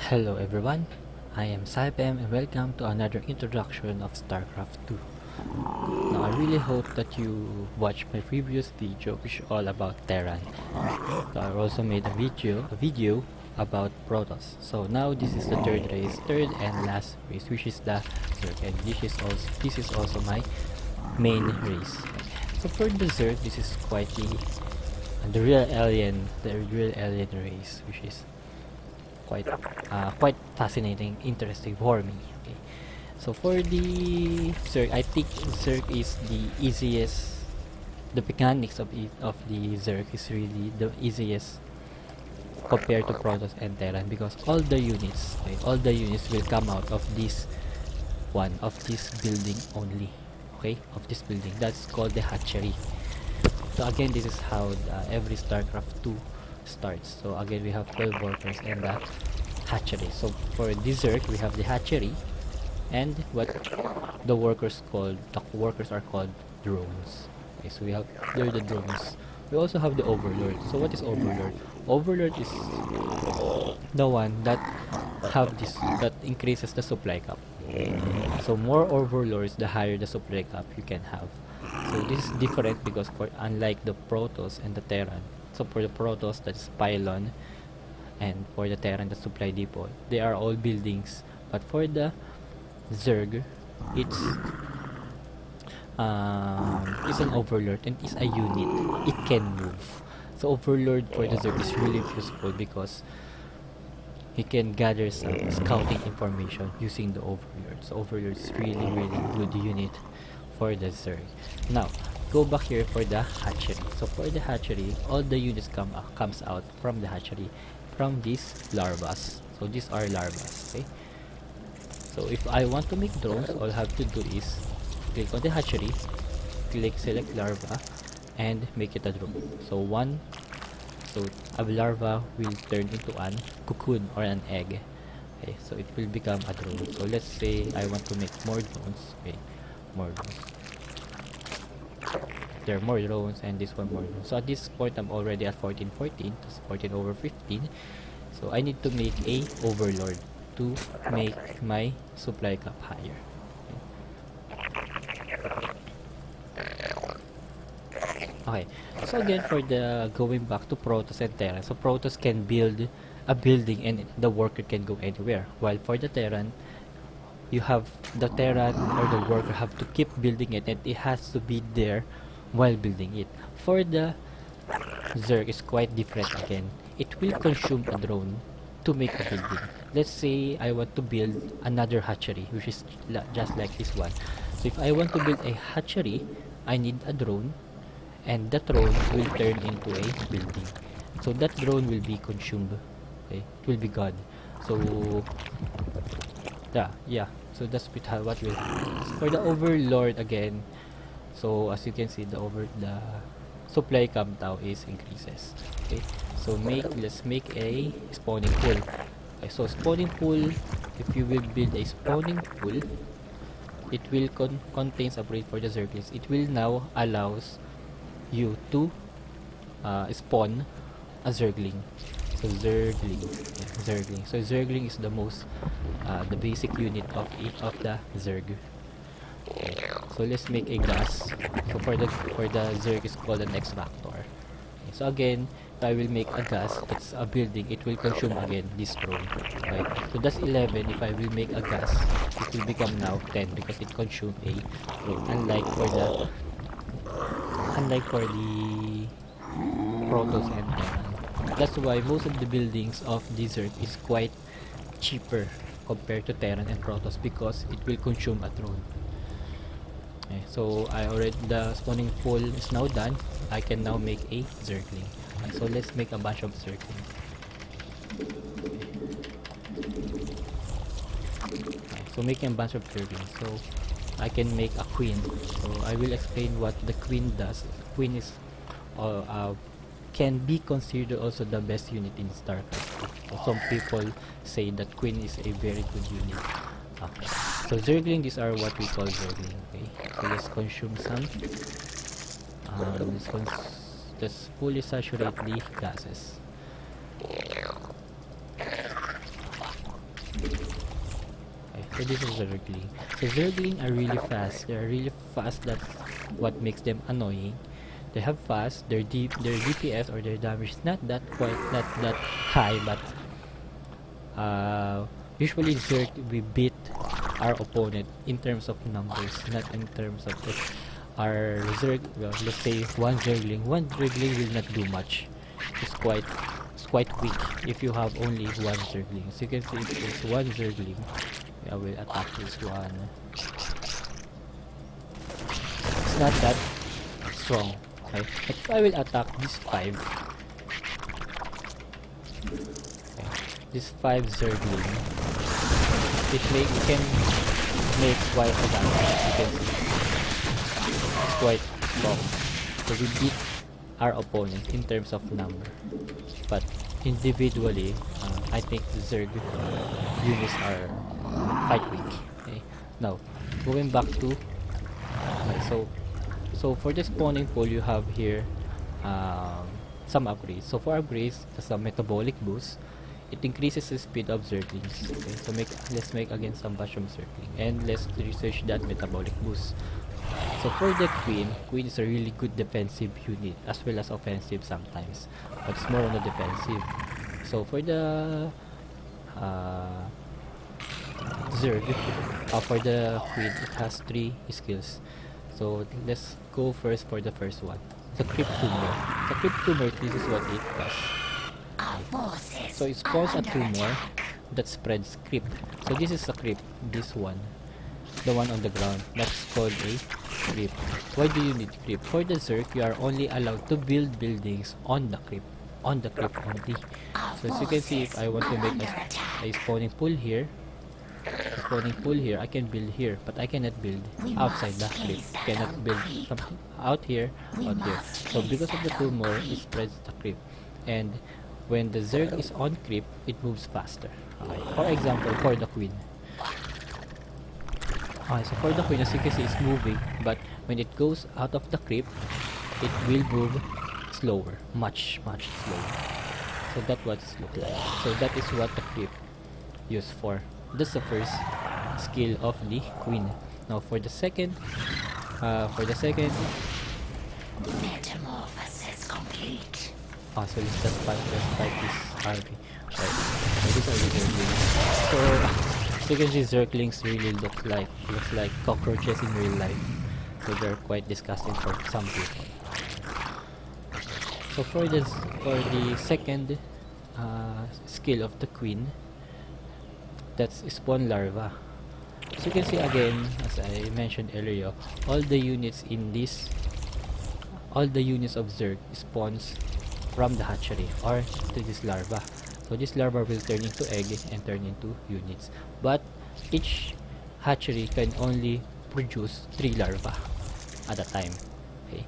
Hello everyone, I am Saipem and welcome to another introduction of Starcraft 2. Now I really hope that you watched my previous video which is all about Terran. So I also made a video about Protoss. So now this is the third and last race, which is the Zerg, and this is also my main race. So for the Zerg, this is quite the real alien race, which is quite fascinating, interesting for me. Okay, so for the Zerg, I think Zerg is the easiest. The mechanics of the Zerg is really the easiest compared to Protoss and Terran, because all the units, okay, all the units will come out of this building only. Okay, of this building, that's called the hatchery. So again, this is how every Starcraft 2 starts. So again, we have 12 workers and the hatchery. So for this Zerg, we have the hatchery, and what the workers are called drones. Okay, so we have there the drones. We also have the overlord. So what is overlord? Overlord is the one that increases the supply cap. So more overlords, the higher the supply cap you can have. So this is different because unlike the Protoss and the Terran, so for the Protoss, that's pylon, and for the Terran, the supply depot, they are all buildings. But for the Zerg, it's an overlord and it's a unit. It can move. So overlord for the Zerg is really useful because he can gather some scouting information using the overlord. So overlord is really good unit for the Zerg. Now go back here for the hatchery. So for the hatchery, all the units comes out from the hatchery, from these larvas. So these are larvas. Okay, so if I want to make drones, all I have to do is click on the hatchery, select larva, and make it a drone. So a larva will turn into an cocoon or an egg. Okay, so it will become a drone. So let's say I want to make more drones. Okay, more drones. There are more drones, and this one more drones. So at this point, I'm already at 1414. That's 14 over 15. So I need to make a overlord to make my supply cap higher. Okay, so again, for the going back to Protoss and Terran, so Protoss can build a building and the worker can go anywhere, while for the Terran, you have the Terran or the worker have to keep building it, and it has to be there while building it. For the Zerg, is quite different again. It will consume a drone to make a building. Let's say I want to build another hatchery, which is just like this one. So if I want to build a hatchery, I need a drone, and that drone will turn into a building. So that drone will be consumed. Okay, it will be gone. So yeah. So that's what will for the overlord again. So as you can see, the supply cap now is increases. Okay, so let's make a spawning pool. Okay, so spawning pool, if you will build a spawning pool, it will contains a breed for the zerglings. It will now allows you to spawn a zergling. So zergling. So zergling is the most the basic unit of the zerg. Okay. So let's make a gas. So for the zerg is called an X-Factor. Okay. So again, if I will make a gas, that's a building, it will consume again this drone. Okay. So that's 11. If I will make a gas, it will become now 10 because it consumed a drone. Unlike for the Protoss and Terran. That's why most of the buildings of Zerg is quite cheaper compared to Terran and Protoss, because it will consume a drone. Okay, so the spawning pool is now done. I can now make a Zergling. Okay, so let's make a bunch of Zergling. Okay, so making a bunch of Zerglings. So I can make a queen. So I will explain what the queen does. Queen is can be considered also the best unit in StarCraft. So some people say that queen is a very good unit. Okay. So zergling, these are what we call zergling. Okay, so let's consume some. Let's fully saturate the gases. So this is Zergling. So Zergling are really fast. They are really fast. That's what makes them annoying. They have fast. Their DPS or their damage is not that high, but usually Zerg we beat our opponent in terms of numbers, not in terms of our Zerg. Well, let's say one Zergling will not do much. It's quite weak if you have only one Zergling. So you can see if it's one Zergling, I will attack this one. It's not that strong. Okay, but if I will attack these 5, okay, these 5 Zergling, it can make quite a damage. You can see it's quite strong. So we beat our opponent in terms of number, but individually, I think the Zerg units are quite weak. Okay, now going back to so for the spawning pool, you have here some upgrades. So for upgrades, there's a metabolic boost. It increases the speed of Zerglings. Okay, so let's make again some mushroom Zergling, and let's research that metabolic boost. So for the Queen is a really good defensive unit as well as offensive sometimes, but it's more on the defensive. So for the Zerg, for the Queen, it has 3 skills. So let's go first for the first one, the Creep Tumor. The Creep Tumor, this is what it does. Okay. So it spawns a tumor that spreads creep. So this is a creep, this one, the one on the ground, that's called a creep. Why do you need creep? For the Zerg, you are only allowed to build buildings on the creep only. So as you can see, if I want to make a spawning pool here, I can build here, but I cannot build outside the creep. Cannot build something out here. So because of the tumor, it spreads the creep, and when the Zerg is on creep, it moves faster. Okay. For example, for the Queen. Okay, so for the Queen, as you can see, it's moving, but when it goes out of the creep, it will move slower, much slower. So that's what it looks like. So that is what the creep used for. That's the first skill of the Queen. Now for the second, metamorphosis complete. So let's fight this army. Right. So these are the Zerglings. So you can see Zerglings really looks like cockroaches in real life. So they're quite disgusting for some people. So for the second skill of the Queen, that's spawn larva. So you can see again, as I mentioned earlier, all the units of Zerg spawns from the hatchery or to this larva. So this larva will turn into egg and turn into units, but each hatchery can only produce 3 larvae at a time. Okay,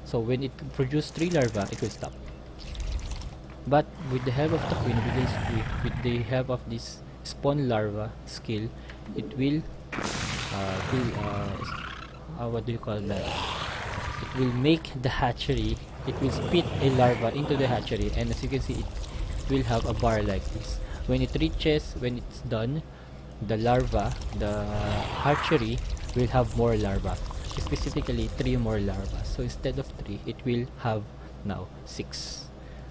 so when it produces 3 larvae, it will stop. But with the help of the Queen, with the help of this spawn larva skill, it will what do you call that? It will make the hatchery. It will spit a larva into the hatchery, and as you can see, it will have a bar like this. When it's done, the hatchery will have more larvae, specifically 3 more larvae. So instead of 3, it will have now 6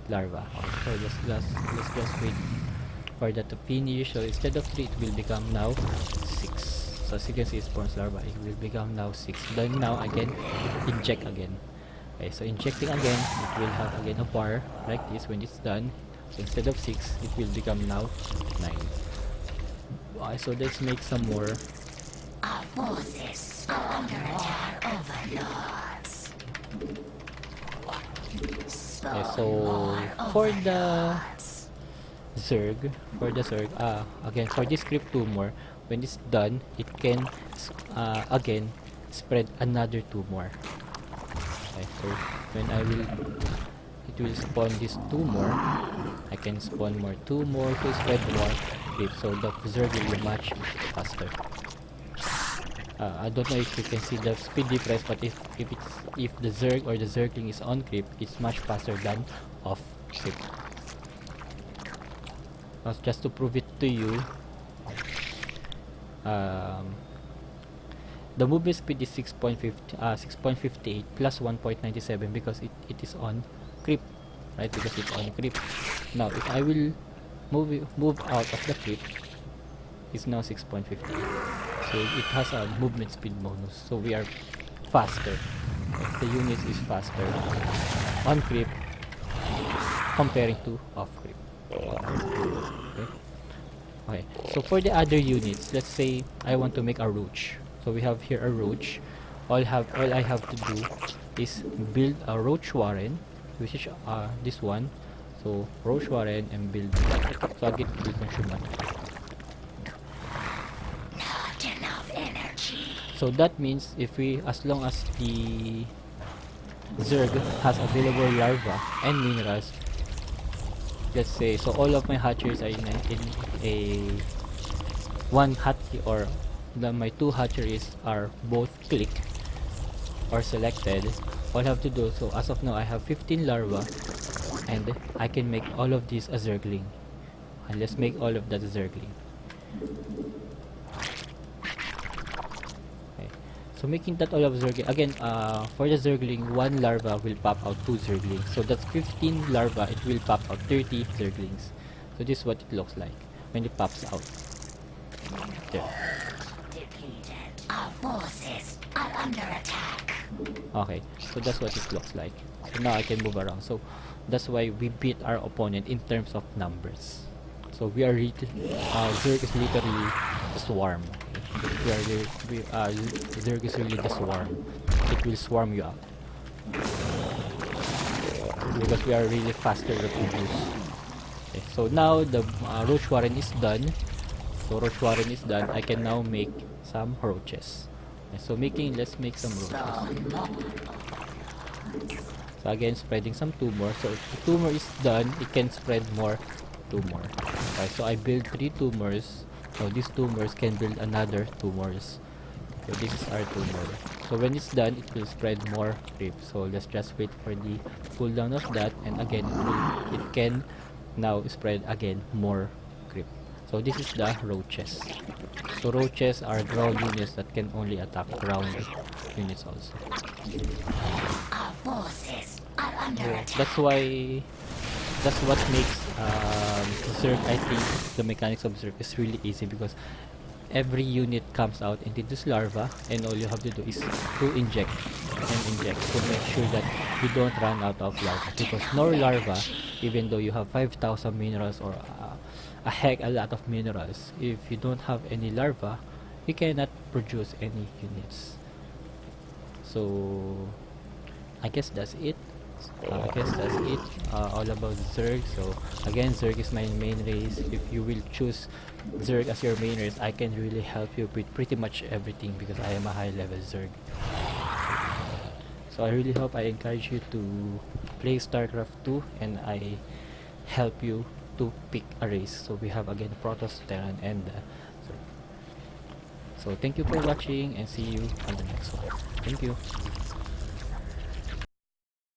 larvae. So let's just wait for that to finish. So instead of 3, it will become now 6. So as you can see, it spawns larva, it will become now 6. Then now I can inject again. Okay, so injecting again, it will have again a bar like this when it's done. So instead of 6, it will become now 9. Okay, so let's make some more. Our forces are under attack, overlords. Okay, so for the Zerg, again, for this crypt tumor, when it's done, it can again spread another tumor. Okay, so when it will spawn this tumor, I can spawn more tumor to spread more creep, so the Zerg will be much faster. I don't know if you can see the speed difference, but if the Zerg or the Zergling is on creep, it's much faster than off creep. Just to prove it to you, um, the movement speed is 6.58 plus 1.97 because it is on creep, right? Because it's on creep. Now if I will move out of the creep, it's now 6.58, so it has a movement speed bonus, so we are faster. The unit is faster on creep comparing to off creep. Okay. Okay, so for the other units, let's say I want to make a roach. So we have here a roach. All I have to do is build a roach warren, which is this one. So roach warren and build that. So again, build consumer. Not enough energy. So that means if we, as long as the Zerg has available larva and minerals, let's say, so all of my hatcheries are in a one hatchery, or my two hatcheries are both clicked or selected. All I have to do, so as of now I have 15 larvae, and I can make all of these a zergling. And let's make all of that a zergling. Okay. So making that all of zergling, again, for the zergling, one larva will pop out 2 zerglings. So that's 15 larvae, it will pop out 30 zerglings. So this is what it looks like when it pops out. There. Depleted. Our forces are under attack. Okay, so that's what it looks like. So now I can move around. So that's why we beat our opponent in terms of numbers. So we are Zerg is literally the swarm. Zerg is really the swarm. It will swarm you out because we are really faster to produce. Okay, so now the roach warren is done. So roach warren is done. I can now make some roaches. Okay, so let's make some roaches. So again, spreading some tumor. So if the tumor is done, it can spread more tumor. Okay, so I build 3 tumors. So these tumors can build another tumors. So this is our tumor. So when it's done, it will spread more creep. So let's just wait for the cooldown of that, and again it can now spread again more creep. So this is the roaches. So roaches are ground units that can only attack ground units also. Our forces are under attack. That's what makes Zerg, I think the mechanics of Zerg is really easy, because every unit comes out into this larva, and all you have to do is to inject to make sure that you don't run out of larva. Because no larva, even though you have 5,000 minerals or a lot of minerals, if you don't have any larva, you cannot produce any units. So I guess that's it. All about Zerg. So again, Zerg is my main race. If you will choose Zerg as your main race, I can really help you with pretty much everything, because I am a high level Zerg. So I really hope I encourage you to play Starcraft 2, and I help you to pick a race. So we have again Protoss, Terran, and Zerg. So thank you for watching, and see you on the next one. Thank you.